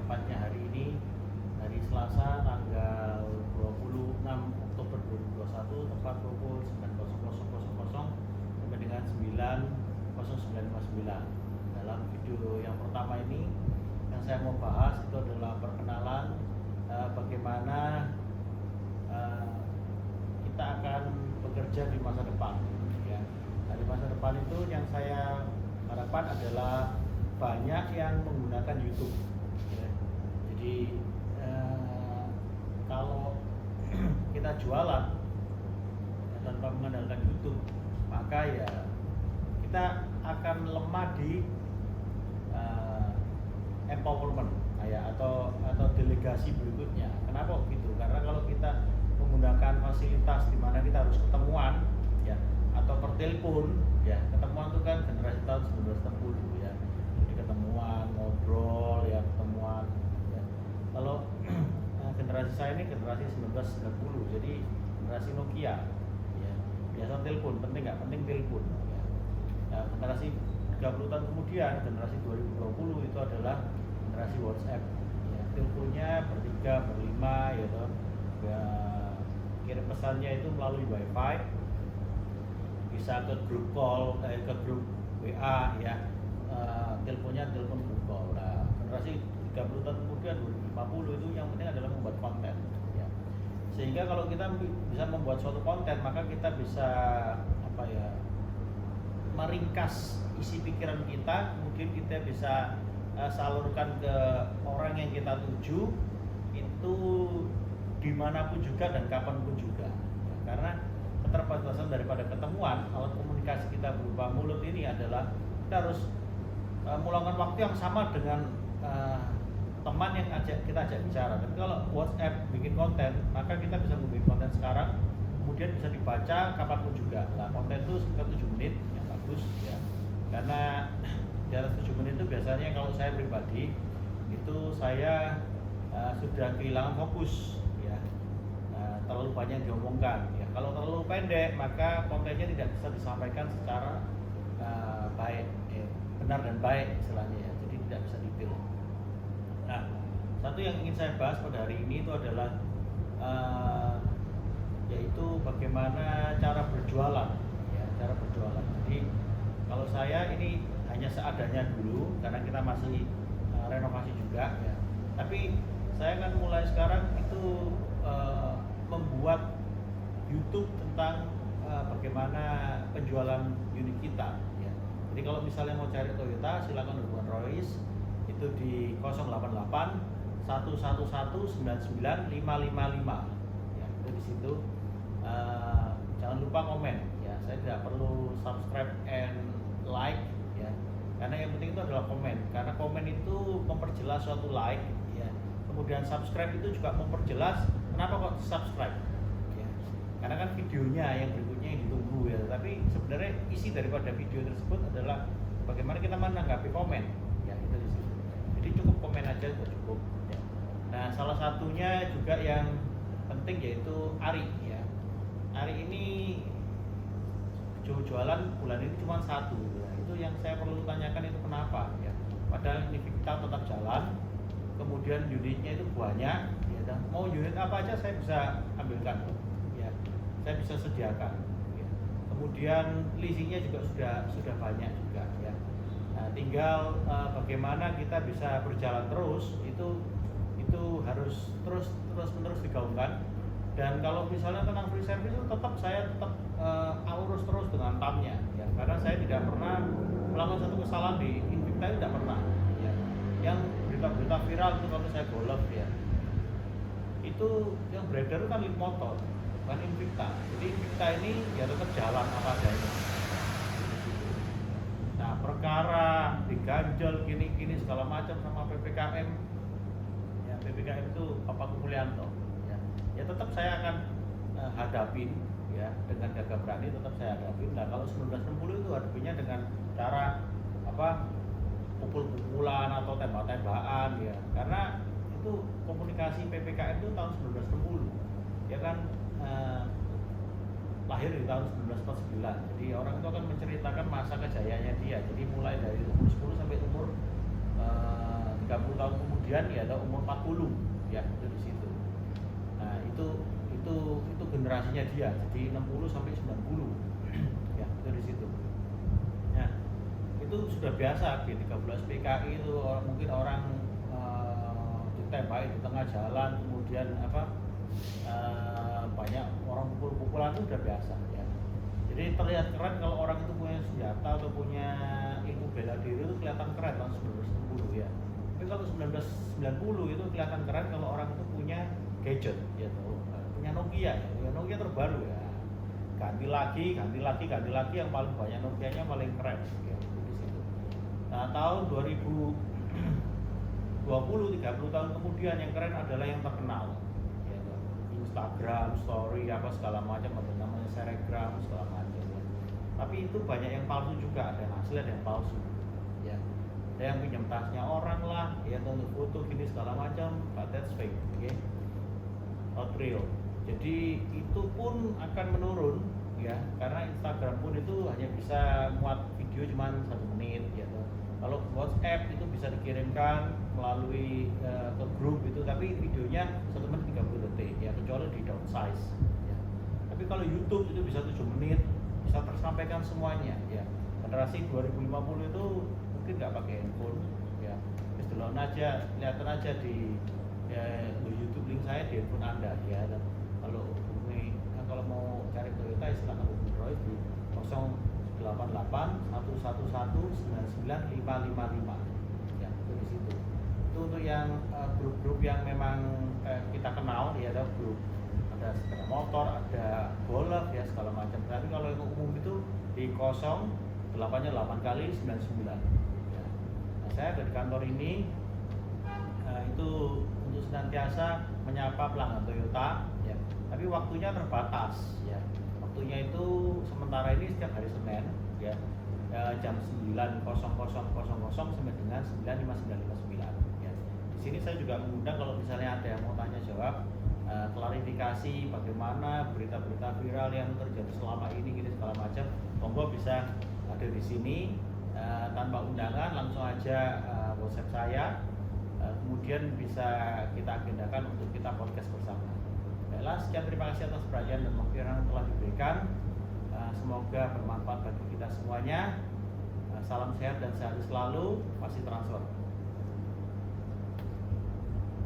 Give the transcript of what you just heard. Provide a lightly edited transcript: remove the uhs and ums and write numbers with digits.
tepatnya hari ini, hari Selasa tanggal 26 Oktober 2021, tepat pukul 9.00 sampai dengan 9.0959. Dalam video yang pertama ini yang saya mau bahas itu adalah perkenalan bagaimana kita akan bekerja di masa depan, ya. Nah, di masa depan itu yang saya harapkan adalah banyak yang menggunakan YouTube, ya. Jadi kalau kita jualan ya, tanpa mengandalkan YouTube, maka ya kita akan lemah di empowerment ya, atau delegasi berikutnya. Kenapa begitu? Karena kalau kita menggunakan fasilitas di mana kita harus ketemuan ya, atau per telepon ya, ketemuan itu kan generasi tahun 1960 ya, jadi ketemuan, ngobrol ya, ketemuan ya. Kalau generasi saya ini generasi 1990, jadi generasi Nokia ya, biasa telepon, penting nggak penting telepon ya. Nah, generasi 30 tahun kemudian, generasi 2020 itu adalah generasi WhatsApp ya, teleponnya bertiga, berlima ya toh ya, kirim pesannya itu melalui wifi, bisa ke grup call, ke grup WA ya, teleponnya telepon grup call. Nah, generasi 30 tahun kemudian 2050 itu yang penting adalah membuat konten ya. Sehingga kalau kita bisa membuat suatu konten, maka kita bisa meringkas isi pikiran kita, kemudian kita bisa salurkan ke orang yang kita tuju itu dimanapun juga dan kapanpun juga ya, karena keterbatasan daripada ketemuan, alat komunikasi kita berupa mulut ini adalah kita harus meluangkan waktu yang sama dengan teman yang kita ajak bicara. Tapi kalau WhatsApp bikin konten, maka kita bisa membuat konten sekarang, kemudian bisa dibaca kapanpun juga. Nah, konten itu sekitar 7 menit yang bagus ya, karena di atas 7 menit itu biasanya kalau saya pribadi itu saya sudah kehilangan fokus ya, terlalu banyak diomongkan ya. Kalau terlalu pendek maka kontennya tidak bisa disampaikan secara baik ya, benar dan baik istilahnya ya, jadi tidak bisa detail. Nah, satu yang ingin saya bahas pada hari ini itu adalah yaitu bagaimana cara berjualan ya, cara berjualan. Jadi kalau saya ini hanya seadanya dulu karena kita masih renovasi juga ya. Tapi saya akan mulai sekarang itu membuat YouTube tentang bagaimana penjualan unit kita ya. Jadi kalau misalnya mau cari Toyota, silakan hubungi Royce itu di 088 111 99 555 ya, itu di situ. Jangan lupa komen ya, saya tidak perlu subscribe and like ya, karena yang penting itu adalah komen, karena komen itu memperjelas suatu like ya, kemudian subscribe itu juga memperjelas kenapa kok subscribe ya, karena kan videonya yang berikutnya yang ditunggu ya, tapi sebenarnya isi daripada video tersebut adalah bagaimana kita menanggapi komen ya, itu di situ. Jadi cukup komen aja sudah cukup ya. Nah, salah satunya juga yang penting yaitu Ari ya. Ari ini jualan bulan ini cuma satu ya. Itu yang saya perlu tanyakan itu kenapa ya, padahal ini kita tetap jalan, kemudian unitnya itu banyak ya, dan mau unit apa aja saya bisa ambilkan ya, saya bisa sediakan ya. Kemudian leasingnya juga sudah banyak juga ya. Nah, tinggal bagaimana kita bisa berjalan terus, itu harus terus menerus digaungkan. Dan kalau misalnya tentang free service itu saya tetap urus terus dengan PAM-nya ya, karena saya tidak pernah melakukan satu kesalahan di Invicta, itu tidak pernah ya. Yang berita-berita viral itu kalau saya golf ya, itu yang beredar itu kan link motor bukan Invicta. Jadi Invicta ini ya tetap jalan apa adanya. Nah, perkara diganjel gini segala macam sama PPKM ya, PPKM itu Bapak Mulyanto ya, tetap saya akan hadapin ya, dengan gagah berani tetap saya hadapin. Nah, kalau 1960 itu hadapinya dengan cara pukul-pukulan atau tembak-tembakan ya, karena itu komunikasi PPKM itu tahun 1960 ya kan, lahir di tahun 1949. Jadi orang itu akan menceritakan masa kejayaannya dia. Jadi mulai dari umur 10 sampai umur 30 tahun kemudian kemudian ya ada umur 40 ya, itu di situ. Nah, itu generasinya dia, jadi 60 sampai 90 ya, itu di situ. Nah, itu sudah biasa G13 PKI itu mungkin orang ditembak di tengah jalan, kemudian banyak orang pukul-pukulan itu sudah biasa ya. Jadi terlihat keren kalau orang itu punya senjata atau punya ilmu bela diri, itu kelihatan keren tahun 1960 ya. Tapi kalau 1990 itu kelihatan keren kalau orang itu punya gadget ya, punya Nokia ya, Nokia terbaru ya. Ganti lagi yang paling banyak Nokianya paling keren ya, di situ. Nah, tahun 2020 30 tahun kemudian yang keren adalah yang terkenal ya, Instagram, story apa segala macam, ada namanya Telegram segala macam ya. Tapi itu banyak yang palsu juga, ada yang asli ada yang palsu ya. Ada yang pinjam tasnya orang lah ya, untuk foto gini segala macam, but that's fake okay? Not real. Jadi itu pun akan menurun ya, karena Instagram pun itu hanya bisa muat video cuma 1 menit ya. Kalau WhatsApp itu bisa dikirimkan melalui ke grup itu, tapi videonya 1 menit 30 detik ya, kecuali di downsize ya. Tapi kalau YouTube itu bisa 7 menit, bisa tersampaikan semuanya ya. Generasi 2050 itu mungkin nggak pakai handphone ya, download aja, kelihatan aja di YouTube link saya di handphone Anda ya. Dan kalau mau cari Toyota silakan hubungi Roy di 088 111 99555 ya, itu di situ. Itu untuk yang grup-grup yang memang kita kenal ya, ada grup, ada sepeda motor, ada golf ya segala macam. Tapi kalau yang umum itu di 08-nya 8 kali 99 ya. Nah, saya dari kantor ini itu untuk senantiasa menyapa pelanggan Toyota ya. Tapi waktunya terbatas ya. Waktunya itu sementara ini setiap hari Senin ya, jam 9.00 sampai dengan 9.5959 ya. Di sini saya juga mengundang kalau misalnya ada yang mau tanya jawab, klarifikasi bagaimana berita-berita viral yang terjadi selama ini gitu segala macam, monggo bisa ada di sini tanpa undangan, langsung aja WhatsApp saya, kemudian bisa kita agendakan untuk kita podcast bersama. Baiklah, sekian, terima kasih atas perhatian dan pengertian yang telah diberikan. Semoga bermanfaat bagi kita semuanya. Salam sehat dan sehat selalu. Pasti transfer.